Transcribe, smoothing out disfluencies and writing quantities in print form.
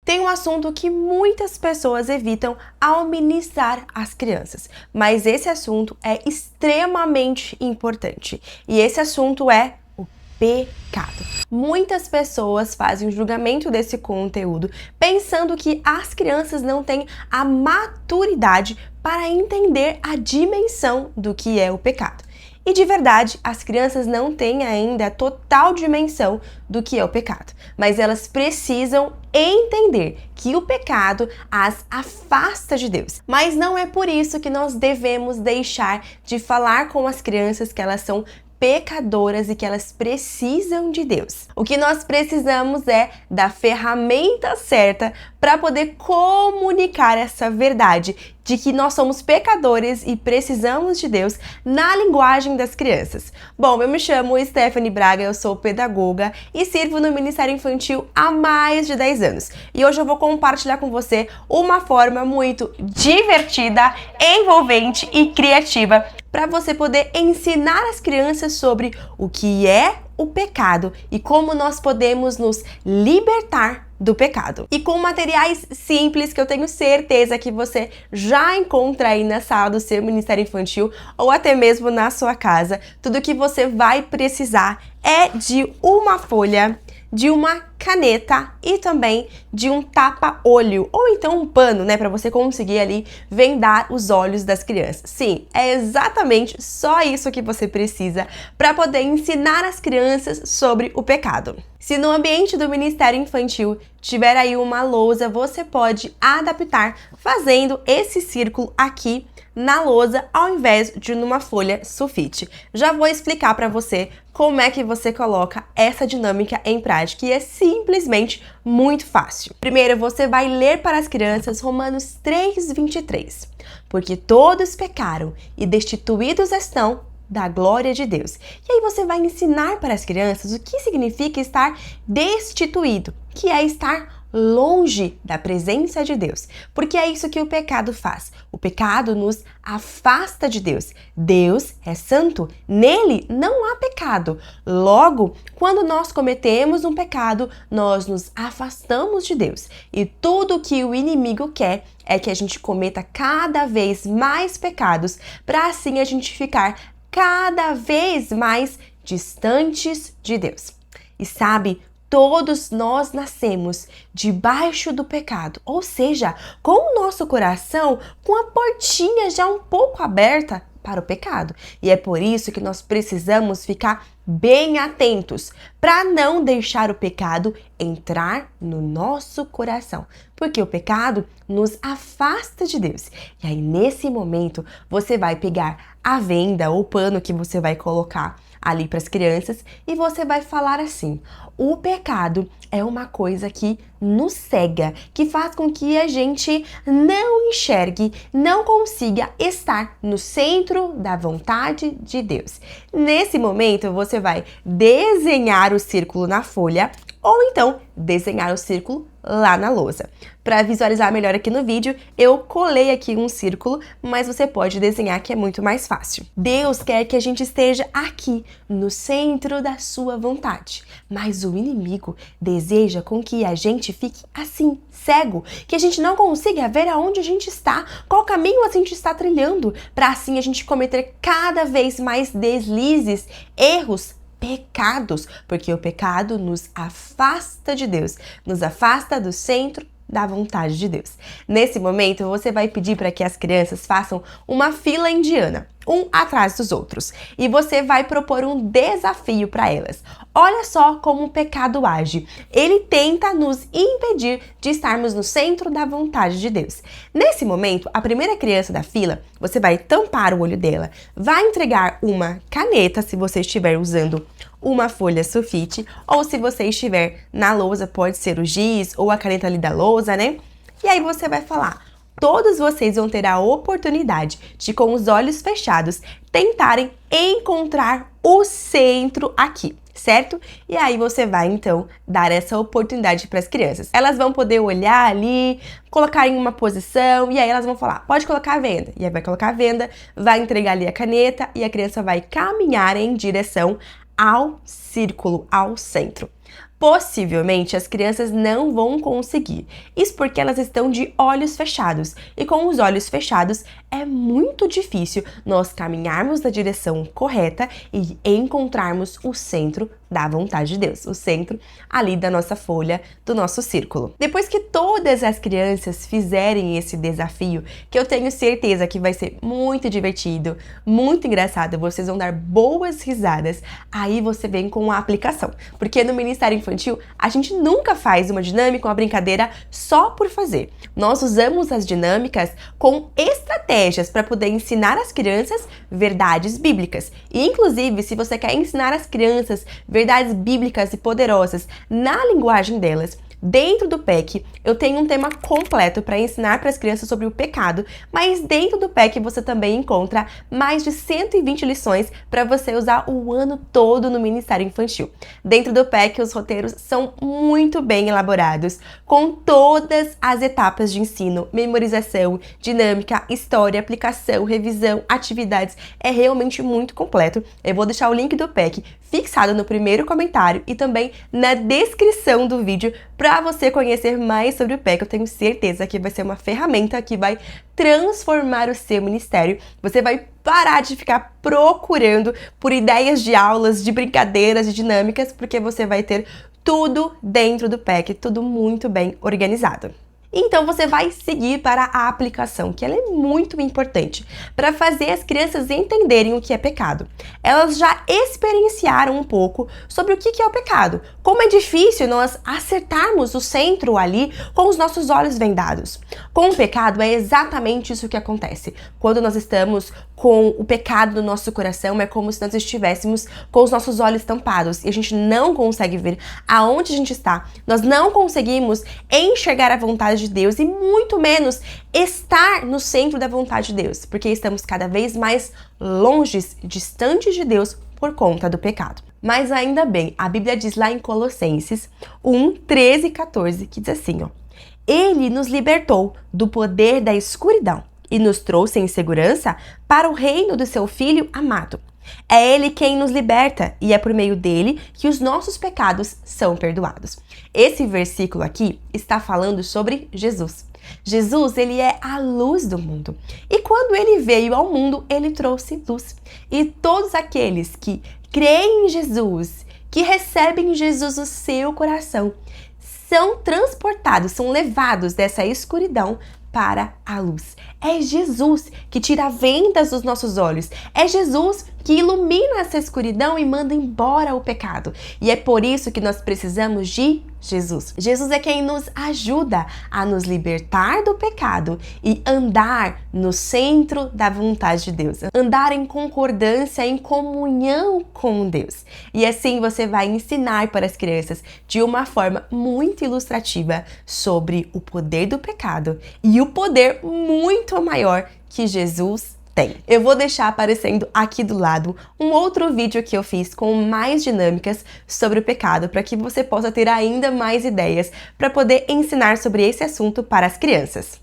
Tem um assunto que muitas pessoas evitam ao ministrar às crianças, mas esse assunto é extremamente importante e esse assunto é o pecado. Muitas pessoas fazem um julgamento desse conteúdo pensando que as crianças não têm a maturidade para entender a dimensão do que é o pecado. E de verdade, as crianças não têm ainda a total dimensão do que é o pecado, mas elas precisam entender que o pecado as afasta de Deus. Mas não é por isso que nós devemos deixar de falar com as crianças que elas são pecadoras e que elas precisam de Deus. O que nós precisamos é da ferramenta certa para poder comunicar essa verdade de que nós somos pecadores e precisamos de Deus na linguagem das crianças. Bom, eu me chamo Stephanie Braga, eu sou pedagoga e sirvo no Ministério Infantil há mais de 10 anos. E hoje eu vou compartilhar com você uma forma muito divertida, envolvente e criativa para você poder ensinar as crianças sobre o que é o pecado e como nós podemos nos libertar do pecado. E com materiais simples que eu tenho certeza que você já encontra aí na sala do seu Ministério Infantil ou até mesmo na sua casa. Tudo que você vai precisar é de uma folha, de uma caneta e também de um tapa-olho ou então um pano, né, para você conseguir ali vendar os olhos das crianças. Sim, é exatamente só isso que você precisa para poder ensinar as crianças sobre o pecado. Se no ambiente do Ministério Infantil tiver aí uma lousa, você pode adaptar fazendo esse círculo aqui na lousa ao invés de numa folha sulfite. Já vou explicar para você como é que você coloca essa dinâmica em prática e é simplesmente muito fácil. Primeiro, você vai ler para as crianças Romanos 3:23. Porque todos pecaram e destituídos estão da glória de Deus. E aí você vai ensinar para as crianças o que significa estar destituído, que é estar longe da presença de Deus, porque é isso que o pecado faz. O pecado nos afasta de Deus. Deus é santo, nele não há pecado. Logo, quando nós cometemos um pecado, nós nos afastamos de Deus. E tudo que o inimigo quer é que a gente cometa cada vez mais pecados, para assim a gente ficar cada vez mais distantes de Deus. E sabe, todos nós nascemos debaixo do pecado, ou seja, com o nosso coração com a portinha já um pouco aberta para o pecado. E é por isso que nós precisamos ficar bem atentos para não deixar o pecado entrar no nosso coração, porque o pecado nos afasta de Deus. E aí nesse momento você vai pegar a venda ou pano que você vai colocar ali para as crianças e você vai falar assim: o pecado é uma coisa que nos cega, que faz com que a gente não enxergue, não consiga estar no centro da vontade de Deus. Nesse momento você vai desenhar o círculo na folha ou então desenhar o círculo lá na lousa. Para visualizar melhor aqui no vídeo, eu colei aqui um círculo, mas você pode desenhar que é muito mais fácil. Deus quer que a gente esteja aqui, no centro da sua vontade, mas o inimigo deseja com que a gente fique assim, cego, que a gente não consiga ver aonde a gente está, qual caminho a gente está trilhando, para assim a gente cometer cada vez mais deslizes, erros, pecados, porque o pecado nos afasta de Deus, nos afasta do centro da vontade de Deus. Nesse momento, você vai pedir para que as crianças façam uma fila indiana, um atrás dos outros, e você vai propor um desafio para elas. Olha só como o pecado age. Ele tenta nos impedir de estarmos no centro da vontade de Deus. Nesse momento, a primeira criança da fila, você vai tampar o olho dela, vai entregar uma caneta, se você estiver usando uma folha sulfite, ou se você estiver na lousa, pode ser o giz ou a caneta ali da lousa, né? E aí você vai falar: todos vocês vão ter a oportunidade de, com os olhos fechados, tentarem encontrar o centro aqui, certo? E aí você vai, então, dar essa oportunidade para as crianças. Elas vão poder olhar ali, colocar em uma posição, e aí elas vão falar: pode colocar a venda. E aí vai colocar a venda, vai entregar ali a caneta, e a criança vai caminhar em direção ao círculo, ao centro. Possivelmente as crianças não vão conseguir. Isso porque elas estão de olhos fechados. E com os olhos fechados é muito difícil nós caminharmos na direção correta e encontrarmos o centro da vontade de Deus, o centro ali da nossa folha, do nosso círculo. Depois que todas as crianças fizerem esse desafio, que eu tenho certeza que vai ser muito divertido, muito engraçado, vocês vão dar boas risadas, aí você vem com a aplicação. Porque no Ministério Infantil, a gente nunca faz uma dinâmica, uma brincadeira só por fazer. Nós usamos as dinâmicas com estratégias para poder ensinar às crianças verdades bíblicas. E, inclusive, se você quer ensinar às crianças verdades bíblicas e poderosas na linguagem delas, dentro do PEC, eu tenho um tema completo para ensinar para as crianças sobre o pecado, mas dentro do PEC você também encontra mais de 120 lições para você usar o ano todo no Ministério Infantil. Dentro do PEC, os roteiros são muito bem elaborados, com todas as etapas de ensino, memorização, dinâmica, história, aplicação, revisão, atividades. É realmente muito completo. Eu vou deixar o link do PEC fixado no primeiro comentário e também na descrição do vídeo para você conhecer mais sobre o PEC. Eu tenho certeza que vai ser uma ferramenta que vai transformar o seu ministério. Você vai parar de ficar procurando por ideias de aulas, de brincadeiras, de dinâmicas, porque você vai ter tudo dentro do PEC, tudo muito bem organizado. Então você vai seguir para a aplicação, que ela é muito importante para fazer as crianças entenderem o que é pecado. Elas já experienciaram um pouco sobre o que é o pecado, como é difícil nós acertarmos o centro ali com os nossos olhos vendados. Com o pecado é exatamente isso que acontece. Quando nós estamos com o pecado no nosso coração, é como se nós estivéssemos com os nossos olhos tampados e a gente não consegue ver aonde a gente está. Nós não conseguimos enxergar a vontade de Deus e muito menos estar no centro da vontade de Deus, porque estamos cada vez mais longe, distantes de Deus por conta do pecado. Mas ainda bem, a Bíblia diz lá em Colossenses 1, 13 e 14, que diz assim, ó: Ele nos libertou do poder da escuridão e nos trouxe em segurança para o reino do seu Filho amado. É Ele quem nos liberta e é por meio dele que os nossos pecados são perdoados. Esse versículo aqui está falando sobre Jesus. Jesus, ele é a luz do mundo. E quando ele veio ao mundo, ele trouxe luz. E todos aqueles que creem em Jesus, que recebem Jesus no seu coração, são transportados, são levados dessa escuridão para a luz. É Jesus que tira vendas dos nossos olhos. É Jesus que ilumina essa escuridão e manda embora o pecado. E é por isso que nós precisamos de Jesus. Jesus é quem nos ajuda a nos libertar do pecado e andar no centro da vontade de Deus. Andar em concordância, em comunhão com Deus. E assim você vai ensinar para as crianças de uma forma muito ilustrativa sobre o poder do pecado e o poder muito maior que Jesus tem. Eu vou deixar aparecendo aqui do lado um outro vídeo que eu fiz com mais dinâmicas sobre o pecado para que você possa ter ainda mais ideias para poder ensinar sobre esse assunto para as crianças.